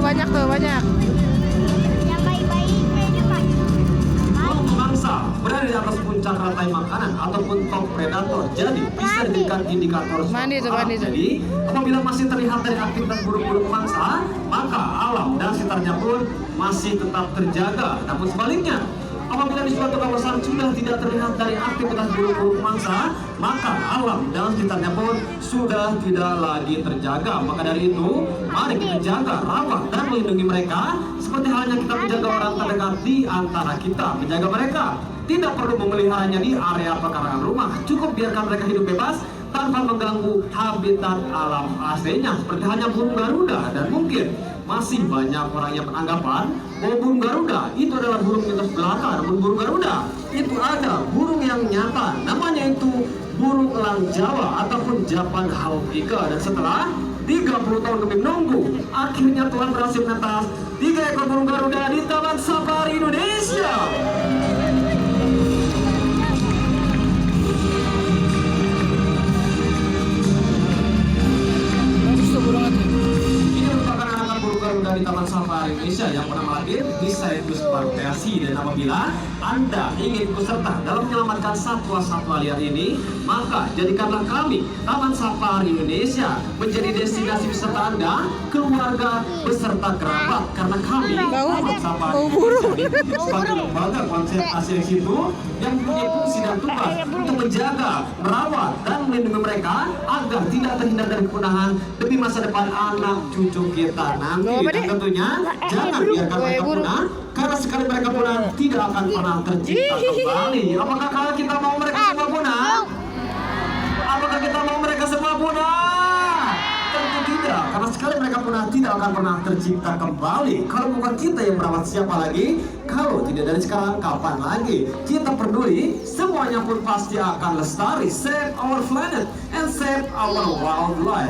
banyak tuh, banyak. Yang baik-baiknya juga. Burung pemangsa berada di atas puncak rantai makanan ataupun top predator. Jadi bisa dijadikan indikator suatu Mandi tuh, arah. mandi tuh. Jadi apabila masih terlihat dari aktivitas burung-burung pemangsa, maka alam dan sekitarnya pun masih tetap terjaga. Namun sebaliknya, apabila di suatu kawasan sudah tidak terlihat dari aktivitas burung-burung pemangsa, maka alam dan sekitarnya pun sudah tidak lagi terjaga. Maka dari itu, mari kita jaga, rawat, dan melindungi mereka seperti halnya kita menjaga orang terdekat di antara kita. Menjaga mereka tidak perlu memeliharanya di area pekarangan rumah, cukup biarkan mereka hidup bebas tanpa mengganggu habitat alam aslinya, seperti halnya burung Garuda. Dan mungkin masih banyak orang yang beranggapan bahwa burung Garuda itu adalah burung mitos belaka. Namun burung Garuda itu ada burung yang nyata, namanya itu burung elang Jawa ataupun Japan Hawkika. Dan setelah 30 tahun kami menunggu, akhirnya Tuhan berhasil menetas 3 ekor burung Garuda di Taman Safari Indonesia. Bagus tuh burungnya tuh. Ini merupakan anak burung Garuda di Taman Safari Indonesia yang pernah lahir di situs Parteasi. Dan apabila Anda ingin ikut serta dalam menyelamatkan satwa-satwa liar ini, maka jadikanlah kami Taman Safari Indonesia menjadi destinasi wisata Anda, keluarga beserta kerabat. Karena kami Taman Safari Indonesia sebagai lembaga konservasi ex situ yang punya fungsi dan tugas untuk menjaga, merawat, dan melindungi mereka agar tidak terhindar dari kepunahan demi masa depan anak cucu kita nanti. Dan tentunya jangan biarkan mereka punah, karena sekali mereka punah tidak akan pernah tercipta kembali. Apakah kalau kita mau mereka semua punah? Apakah kita mau mereka semua punah? Tentu tidak, karena sekali mereka punah tidak akan pernah tercipta kembali. Kalau bukan kita yang merawat, siapa lagi? Kalau tidak dari sekarang, kapan lagi? Kita peduli, semuanya pun pasti akan lestari. Save our planet and save our wildlife.